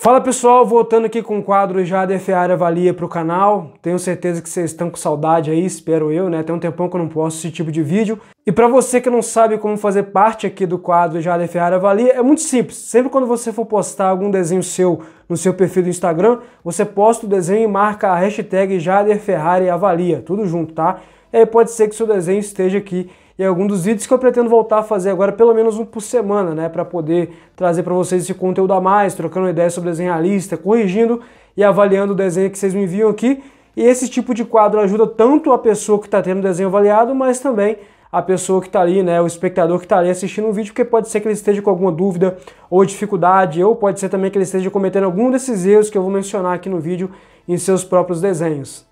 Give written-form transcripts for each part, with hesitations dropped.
Fala pessoal, voltando aqui com o quadro Jader Ferrari Avalia para o canal. Tenho certeza que vocês estão com saudade aí, espero eu, né? Tem um tempão que eu não posto esse tipo de vídeo. E para você que não sabe como fazer parte aqui do quadro Jader Ferrari Avalia, é muito simples. Sempre quando você for postar algum desenho seu no seu perfil do Instagram, você posta o desenho e marca a hashtag Jader Ferrari Avalia, tudo junto, tá? E aí pode ser que seu desenho esteja aqui em algum dos vídeos que eu pretendo voltar a fazer agora, pelo menos um por semana, né, para poder trazer para vocês esse conteúdo a mais, trocando ideias sobre desenho realista, corrigindo e avaliando o desenho que vocês me enviam aqui. E esse tipo de quadro ajuda tanto a pessoa que está tendo o desenho avaliado, mas também a pessoa que está ali, né, o espectador que está ali assistindo o vídeo, porque pode ser que ele esteja com alguma dúvida ou dificuldade, ou pode ser também que ele esteja cometendo algum desses erros que eu vou mencionar aqui no vídeo em seus próprios desenhos.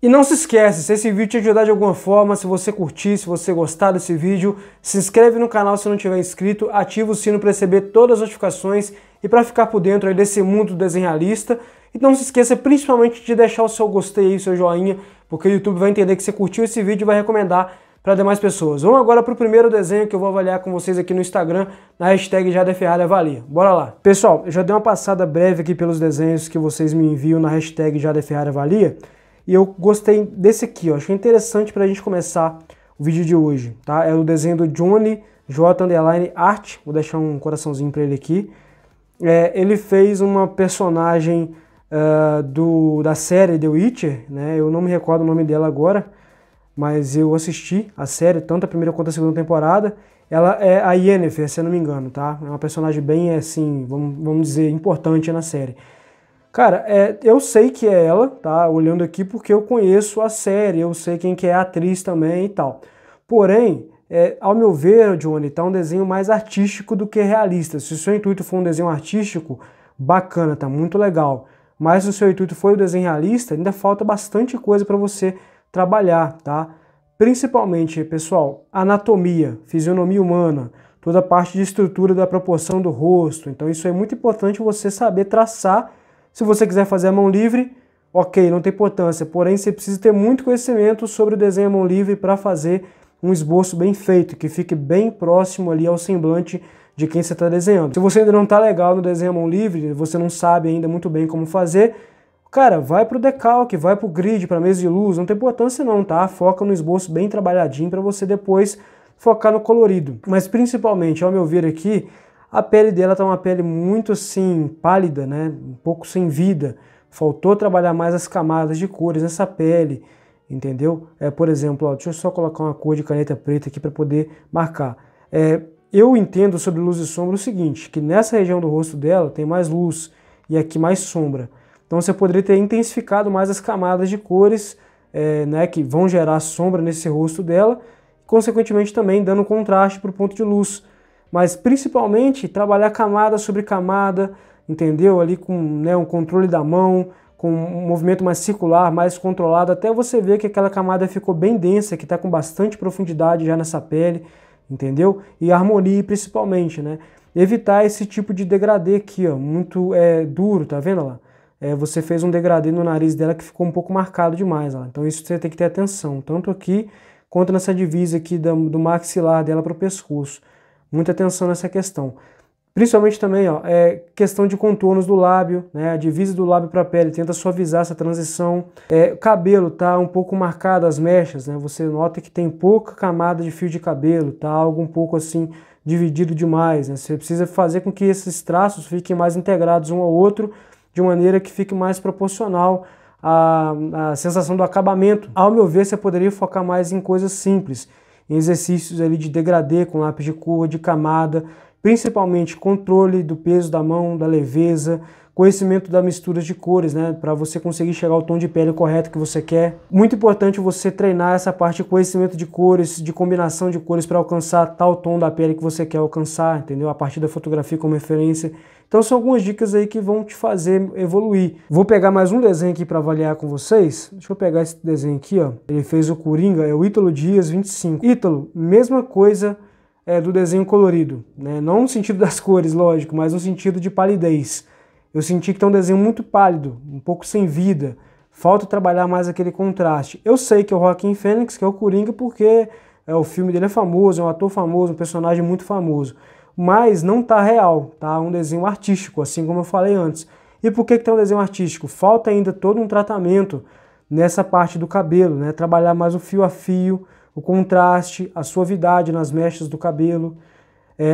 E não se esquece, se esse vídeo te ajudar de alguma forma, se você curtir, se você gostar desse vídeo, se inscreve no canal se não tiver inscrito, ativa o sino para receber todas as notificações e para ficar por dentro aí desse mundo do desenho realista. E não se esqueça principalmente de deixar o seu gostei aí, o seu joinha, porque o YouTube vai entender que você curtiu esse vídeo e vai recomendar para demais pessoas. Vamos agora para o primeiro desenho que eu vou avaliar com vocês aqui no Instagram, na hashtag Jader Ferrari Avalia. Bora lá! Pessoal, eu já dei uma passada breve aqui pelos desenhos que vocês me enviam na hashtag Jader Ferrari Avalia. E eu gostei desse aqui, ó. Achei interessante para a gente começar o vídeo de hoje, tá? É o desenho do Johnny J. Art, vou deixar um coraçãozinho para ele aqui. Ele fez uma personagem da série The Witcher, né? Eu não me recordo o nome dela agora, mas eu assisti a série, tanto a primeira quanto a segunda temporada. Ela é a Yennefer, se eu não me engano, tá? É uma personagem bem, assim, vamos dizer, importante na série. Cara, eu sei que é ela, tá? Olhando aqui porque eu conheço a série, eu sei quem que é a atriz também e tal. Porém, ao meu ver, Johnny, tá um desenho mais artístico do que realista. Se o seu intuito for um desenho artístico, bacana, tá muito legal. Mas se o seu intuito for o desenho realista, ainda falta bastante coisa para você trabalhar, tá? Principalmente, pessoal, anatomia, fisionomia humana, toda a parte de estrutura da proporção do rosto. Então isso é muito importante você saber traçar. Se você quiser fazer a mão livre, ok, não tem importância, porém você precisa ter muito conhecimento sobre o desenho à mão livre para fazer um esboço bem feito, que fique bem próximo ali ao semblante de quem você está desenhando. Se você ainda não está legal no desenho à mão livre, você não sabe ainda muito bem como fazer, cara, vai para o decalque, vai para o grid, para a mesa de luz, não tem importância não, tá? Foca no esboço bem trabalhadinho para você depois focar no colorido. Mas principalmente, ao meu ver aqui, a pele dela tá uma pele muito assim, pálida, né? Um pouco sem vida. Faltou trabalhar mais as camadas de cores nessa pele, entendeu? Por exemplo, ó, deixa eu só colocar uma cor de caneta preta aqui para poder marcar. Eu entendo sobre luz e sombra o seguinte, que nessa região do rosto dela tem mais luz e aqui mais sombra. Então você poderia ter intensificado mais as camadas de cores, né, que vão gerar sombra nesse rosto dela, e consequentemente também dando contraste para o ponto de luz. Mas principalmente trabalhar camada sobre camada, entendeu? Ali com, né, um controle da mão, com um movimento mais circular, mais controlado, até você ver que aquela camada ficou bem densa, que está com bastante profundidade já nessa pele, entendeu? E harmonia principalmente, né? Evitar esse tipo de degradê aqui, ó, muito duro, tá vendo lá? Você fez um degradê no nariz dela que ficou um pouco marcado demais, ó. Então isso você tem que ter atenção, tanto aqui quanto nessa divisa aqui do maxilar dela para o pescoço. Muita atenção nessa questão. Principalmente também, ó, questão de contornos do lábio, né? A divisa do lábio para a pele, tenta suavizar essa transição. O cabelo tá um pouco marcado, as mechas, né? Você nota que tem pouca camada de fio de cabelo, tá algo um pouco assim dividido demais, né? Você precisa fazer com que esses traços fiquem mais integrados um ao outro, de maneira que fique mais proporcional à sensação do acabamento. Ao meu ver, você poderia focar mais em coisas simples, em exercícios ali de degradê com lápis de cor, de camada, principalmente controle do peso da mão, da leveza, conhecimento das misturas de cores, né, para você conseguir chegar ao tom de pele correto que você quer. Muito importante você treinar essa parte de conhecimento de cores, de combinação de cores para alcançar tal tom da pele que você quer alcançar, entendeu? A partir da fotografia como referência. Então são algumas dicas aí que vão te fazer evoluir. Vou pegar mais um desenho aqui para avaliar com vocês. Deixa eu pegar esse desenho aqui, ó. Ele fez o Coringa, é o Ítalo Dias 25. Ítalo, mesma coisa do desenho colorido, né? Não no sentido das cores, lógico, mas no sentido de palidez. Eu senti que tá um desenho muito pálido, um pouco sem vida. Falta trabalhar mais aquele contraste. Eu sei que é o Joaquin Phoenix, que é o Coringa, porque o filme dele é famoso, é um ator famoso, um personagem muito famoso. mas não tá real, tá? Um desenho artístico, assim como eu falei antes. E por que que tá um desenho artístico? Falta ainda todo um tratamento nessa parte do cabelo, né? Trabalhar mais o fio a fio, o contraste, a suavidade nas mechas do cabelo,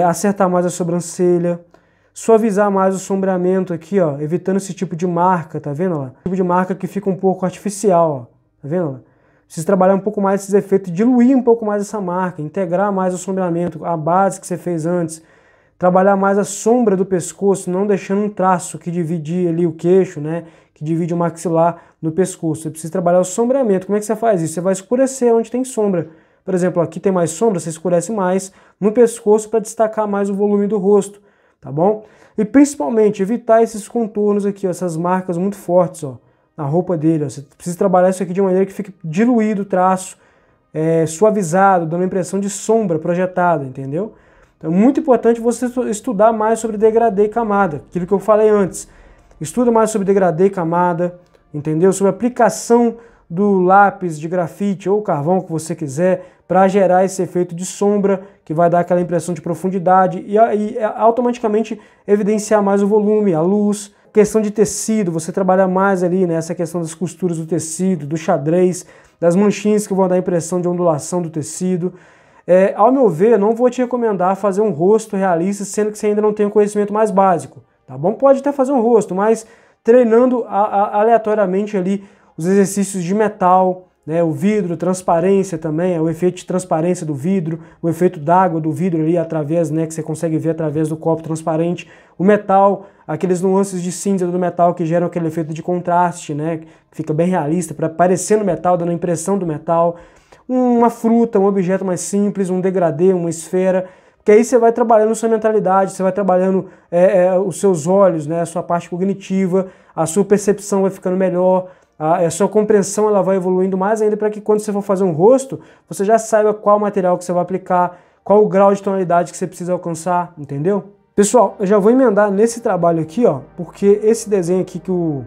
acertar mais a sobrancelha, suavizar mais o sombreamento aqui, ó, evitando esse tipo de marca, tá vendo lá? Tipo de marca que fica um pouco artificial, ó, tá vendo lá? Precisa trabalhar um pouco mais esses efeitos, diluir um pouco mais essa marca, integrar mais o sombreamento, a base que você fez antes, trabalhar mais a sombra do pescoço, não deixando um traço que divide ali o queixo, né? Que divide o maxilar no pescoço. Você precisa trabalhar o sombreamento. Como é que você faz isso? Você vai escurecer onde tem sombra. Por exemplo, aqui tem mais sombra, você escurece mais no pescoço para destacar mais o volume do rosto, tá bom? E principalmente evitar esses contornos aqui, ó, essas marcas muito fortes, ó, na roupa dele. Ó. Você precisa trabalhar isso aqui de maneira que fique diluído o traço, suavizado, dando a impressão de sombra projetada, entendeu? Então é muito importante você estudar mais sobre degradê e camada, aquilo que eu falei antes. Estuda mais sobre degradê e camada, entendeu? Sobre a aplicação do lápis de grafite ou carvão que você quiser para gerar esse efeito de sombra que vai dar aquela impressão de profundidade e automaticamente evidenciar mais o volume, a luz. Questão de tecido, você trabalha mais ali nessa questão das costuras do tecido, do xadrez, das manchinhas que vão dar a impressão de ondulação do tecido. Ao meu ver, não vou te recomendar fazer um rosto realista, sendo que você ainda não tem o conhecimento mais básico, tá bom? Pode até fazer um rosto, mas treinando aleatoriamente ali os exercícios de metal, né, o vidro, transparência também, o efeito de transparência do vidro, o efeito d'água do vidro ali através, né, que você consegue ver através do copo transparente, o metal, aqueles nuances de cinza do metal que geram aquele efeito de contraste, né, que fica bem realista, para parecer no metal, dando a impressão do metal, uma fruta, um objeto mais simples, um degradê, uma esfera, porque aí você vai trabalhando sua mentalidade, você vai trabalhando os seus olhos, né, a sua parte cognitiva, a sua percepção vai ficando melhor, a sua compreensão ela vai evoluindo mais ainda para que quando você for fazer um rosto, você já saiba qual material que você vai aplicar, qual o grau de tonalidade que você precisa alcançar, entendeu? Pessoal, eu já vou emendar nesse trabalho aqui, ó, porque esse desenho aqui que o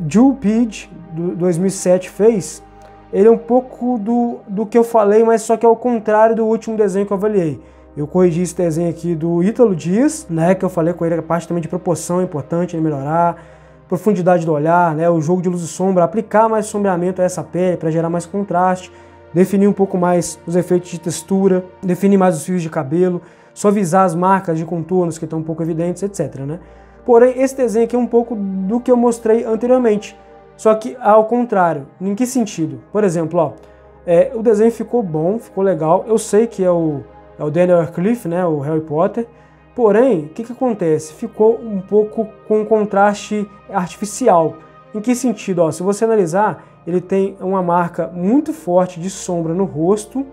Joe Page, do 2007, fez, ele é um pouco do que eu falei, mas só que é o contrário do último desenho que eu avaliei. Eu corrigi esse desenho aqui do Ítalo Dias, né, que eu falei com ele, a parte também de proporção é importante, melhorar, profundidade do olhar, né, o jogo de luz e sombra, aplicar mais sombreamento a essa pele para gerar mais contraste, definir um pouco mais os efeitos de textura, definir mais os fios de cabelo, suavizar as marcas de contornos que estão um pouco evidentes, etc, né? Porém, esse desenho aqui é um pouco do que eu mostrei anteriormente, só que ao contrário. Em que sentido? Por exemplo, ó, o desenho ficou bom, ficou legal, eu sei que é o Daniel Radcliffe, né, o Harry Potter, porém, o que acontece? Ficou um pouco com contraste artificial. Em que sentido? Ó, se você analisar, ele tem uma marca muito forte de sombra no rosto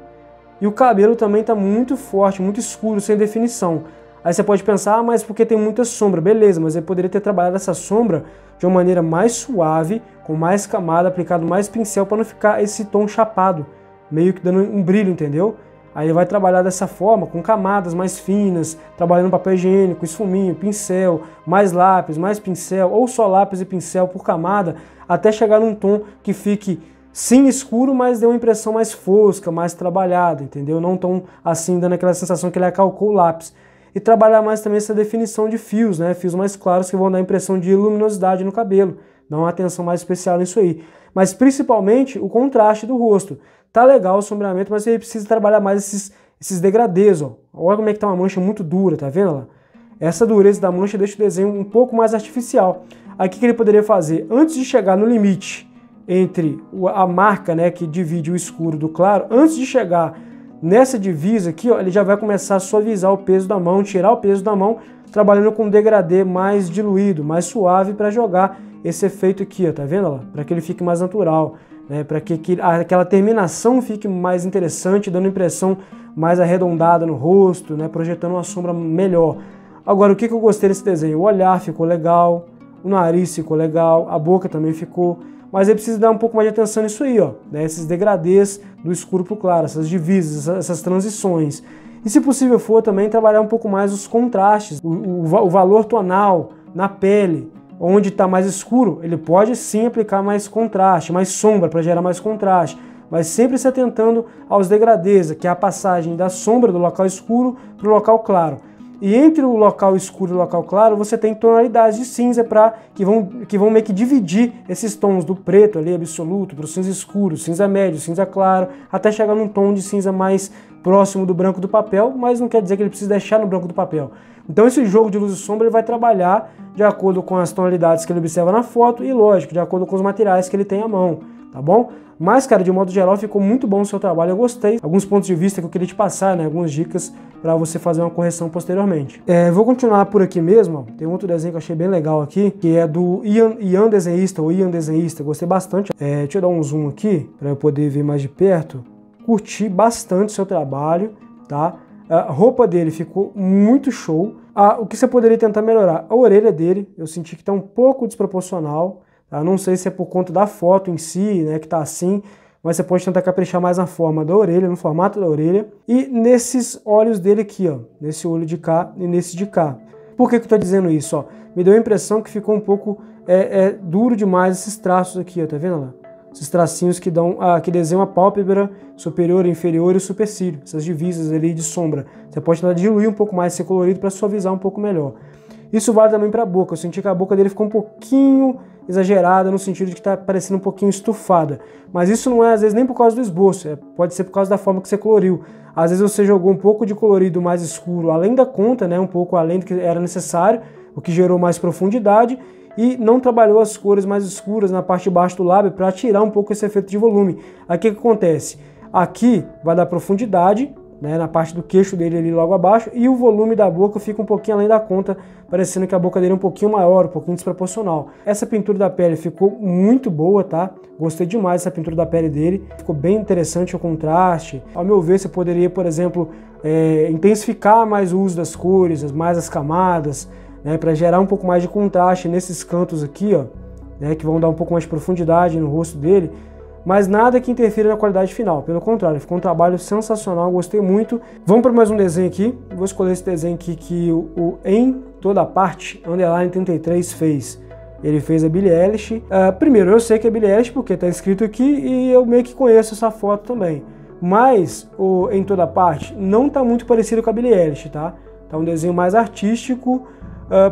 e o cabelo também está muito forte, muito escuro, sem definição. Aí você pode pensar, mas porque tem muita sombra, beleza, mas ele poderia ter trabalhado essa sombra de uma maneira mais suave, com mais camada, aplicado mais pincel para não ficar esse tom chapado, meio que dando um brilho, entendeu? Aí ele vai trabalhar dessa forma, com camadas mais finas, trabalhando papel higiênico, esfuminho, pincel, mais lápis, mais pincel, ou só lápis e pincel por camada, até chegar num tom que fique sim escuro, mas dê uma impressão mais fosca, mais trabalhada, entendeu? Não tão assim, dando aquela sensação que ele acalcou o lápis. E trabalhar mais também essa definição de fios, né? Fios mais claros que vão dar a impressão de luminosidade no cabelo, dar uma atenção mais especial nisso aí. Mas principalmente o contraste do rosto. Tá legal o sombreamento, mas você precisa trabalhar mais esses degradês, ó. Olha como é que tá uma mancha muito dura, tá vendo lá? Essa dureza da mancha deixa o desenho um pouco mais artificial. Aqui que ele poderia fazer, antes de chegar no limite entre a marca, né, que divide o escuro do claro, antes de chegar nessa divisa aqui, ó, ele já vai começar a suavizar o peso da mão, tirar o peso da mão, trabalhando com um degradê mais diluído, mais suave para jogar esse efeito aqui, ó, tá vendo? Para que ele fique mais natural. Para que aquela terminação fique mais interessante, dando impressão mais arredondada no rosto, né, projetando uma sombra melhor. Agora, o que eu gostei desse desenho? O olhar ficou legal, o nariz ficou legal, a boca também ficou, mas aí precisa dar um pouco mais de atenção nisso aí, ó, né, esses degradês do escuro para o claro, essas divisas, essas transições. E se possível for também trabalhar um pouco mais os contrastes, o valor tonal na pele, onde está mais escuro, ele pode sim aplicar mais contraste, mais sombra para gerar mais contraste, mas sempre se atentando aos degradês, que é a passagem da sombra do local escuro para o local claro. E entre o local escuro e o local claro, você tem tonalidades de cinza que vão meio que dividir esses tons do preto ali, absoluto, para o cinza escuro, cinza médio, cinza claro, até chegar num tom de cinza mais próximo do branco do papel, mas não quer dizer que ele precisa deixar no branco do papel. Então esse jogo de luz e sombra ele vai trabalhar de acordo com as tonalidades que ele observa na foto e, lógico, de acordo com os materiais que ele tem à mão, tá bom? Mas, cara, de modo geral, ficou muito bom o seu trabalho, eu gostei. Alguns pontos de vista que eu queria te passar, né? Algumas dicas para você fazer uma correção posteriormente. Vou continuar por aqui mesmo, ó. Tem outro desenho que eu achei bem legal aqui, que é do Ian Desenhista, ou Ian Desenhista, gostei bastante. Deixa eu dar um zoom aqui, para eu poder ver mais de perto. Curti bastante o seu trabalho, tá? A roupa dele ficou muito show. O que você poderia tentar melhorar? A orelha dele, eu senti que está um pouco desproporcional. Tá? Não sei se é por conta da foto em si, né, que está assim, mas você pode tentar caprichar mais na forma da orelha, no formato da orelha. E nesses olhos dele aqui, ó, nesse olho de cá e nesse de cá. Por que eu estou dizendo isso? Ó? Me deu a impressão que ficou um pouco duro demais esses traços aqui, ó, tá vendo lá? Esses tracinhos que desenham a pálpebra superior, inferior e o supercílio, essas divisas ali de sombra. Você pode tentar diluir um pouco mais esse colorido para suavizar um pouco melhor. Isso vale também para a boca. Eu senti que a boca dele ficou um pouquinho exagerada, no sentido de que está parecendo um pouquinho estufada. Mas isso não é, às vezes, nem por causa do esboço, pode ser por causa da forma que você coloriu. Às vezes você jogou um pouco de colorido mais escuro, além da conta, né, um pouco além do que era necessário, o que gerou mais profundidade, e não trabalhou as cores mais escuras na parte de baixo do lábio para tirar um pouco esse efeito de volume. Aqui o que acontece? Aqui vai dar profundidade, né, na parte do queixo dele ali logo abaixo, e o volume da boca fica um pouquinho além da conta, parecendo que a boca dele é um pouquinho maior, um pouquinho desproporcional. Essa pintura da pele ficou muito boa, tá? Gostei demais dessa pintura da pele dele, ficou bem interessante o contraste. Ao meu ver, você poderia, por exemplo, intensificar mais o uso das cores, mais as camadas, né, para gerar um pouco mais de contraste nesses cantos aqui, ó, né, que vão dar um pouco mais de profundidade no rosto dele, mas nada que interfira na qualidade final. Pelo contrário, ficou um trabalho sensacional, gostei muito. Vamos para mais um desenho aqui. Vou escolher esse desenho aqui que o Em Toda Parte, Underline 33 fez. Ele fez a Billie Eilish. Primeiro, eu sei que é Billie Eilish porque está escrito aqui e eu meio que conheço essa foto também. Mas o Em Toda Parte não está muito parecido com a Billie Eilish, tá? Tá um desenho mais artístico.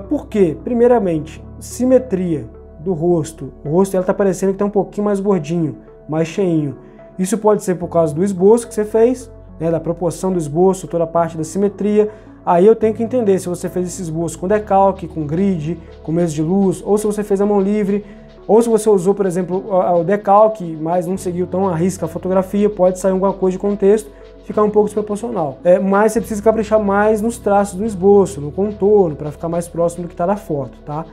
Por quê? Primeiramente, simetria do rosto. O rosto dela está parecendo que está um pouquinho mais gordinho, mais cheinho. Isso pode ser por causa do esboço que você fez, né, da proporção do esboço, toda a parte da simetria. Aí eu tenho que entender se você fez esse esboço com decalque, com grid, com mesa de luz, ou se você fez a mão livre, ou se você usou, por exemplo, o decalque, mas não seguiu tão à risca a fotografia, pode sair alguma coisa de contexto, ficar um pouco desproporcional. Mas você precisa caprichar mais nos traços do esboço, no contorno, para ficar mais próximo do que está na foto, tá?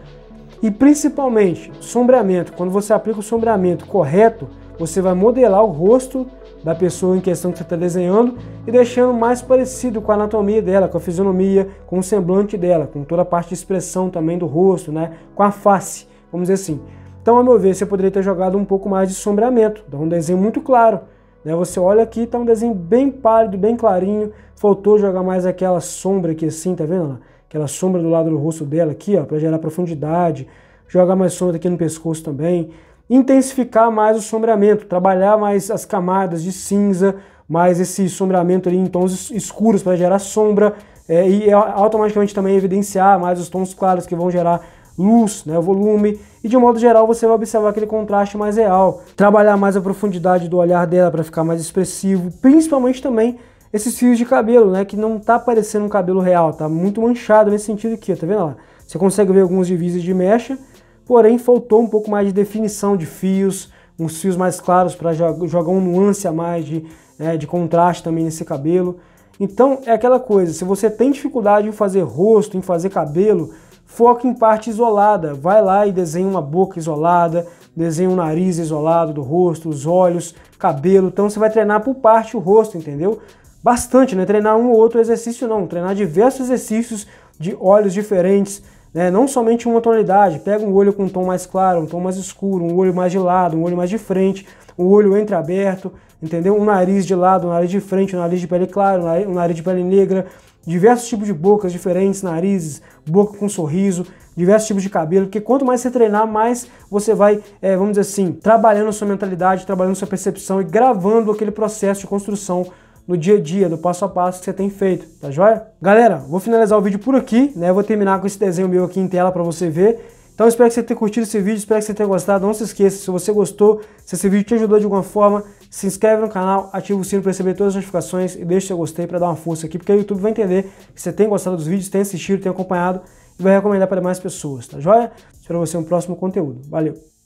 E principalmente, sombreamento. Quando você aplica o sombreamento correto, você vai modelar o rosto da pessoa em questão que você está desenhando e deixando mais parecido com a anatomia dela, com a fisionomia, com o semblante dela, com toda a parte de expressão também do rosto, né? Com a face, vamos dizer assim. Então, ao meu ver, você poderia ter jogado um pouco mais de sombreamento, dá um desenho muito claro. Você olha aqui, tá um desenho bem pálido, bem clarinho, faltou jogar mais aquela sombra aqui assim, tá vendo? Aquela sombra do lado do rosto dela aqui, ó, para gerar profundidade, jogar mais sombra aqui no pescoço também, intensificar mais o sombreamento, trabalhar mais as camadas de cinza, mais esse sombreamento ali em tons escuros para gerar sombra, e automaticamente também evidenciar mais os tons claros que vão gerar luz, né, o volume, e de um modo geral você vai observar aquele contraste mais real, trabalhar mais a profundidade do olhar dela para ficar mais expressivo, principalmente também esses fios de cabelo, né, que não tá parecendo um cabelo real, tá muito manchado nesse sentido aqui, tá vendo lá? Você consegue ver alguns divisores de mecha, porém faltou um pouco mais de definição de fios, uns fios mais claros para jogar um nuance a mais de contraste também nesse cabelo. Então é aquela coisa, se você tem dificuldade em fazer rosto, em fazer cabelo, foca em parte isolada, vai lá e desenha uma boca isolada, desenha um nariz isolado do rosto, os olhos, cabelo, então você vai treinar por parte o rosto, entendeu? Bastante, né? Treinar um ou outro exercício não, treinar diversos exercícios de olhos diferentes, né? Não somente uma tonalidade, pega um olho com um tom mais claro, um tom mais escuro, um olho mais de lado, um olho mais de frente, um olho entreaberto, entendeu? Um nariz de lado, um nariz de frente, um nariz de pele clara, um nariz de pele negra, diversos tipos de bocas diferentes, narizes, boca com sorriso, diversos tipos de cabelo, porque quanto mais você treinar, mais você vai, vamos dizer assim, trabalhando a sua mentalidade, trabalhando a sua percepção e gravando aquele processo de construção no dia a dia, do passo a passo que você tem feito, tá joia? Galera, vou finalizar o vídeo por aqui, né? Eu vou terminar com esse desenho meu aqui em tela para você ver. Então eu espero que você tenha curtido esse vídeo, espero que você tenha gostado. Não se esqueça, se você gostou, se esse vídeo te ajudou de alguma forma, se inscreve no canal, ativa o sino para receber todas as notificações e deixa seu gostei para dar uma força aqui, porque o YouTube vai entender que você tem gostado dos vídeos, tem assistido, tem acompanhado e vai recomendar para mais pessoas, tá joia? Espero você no próximo conteúdo. Valeu!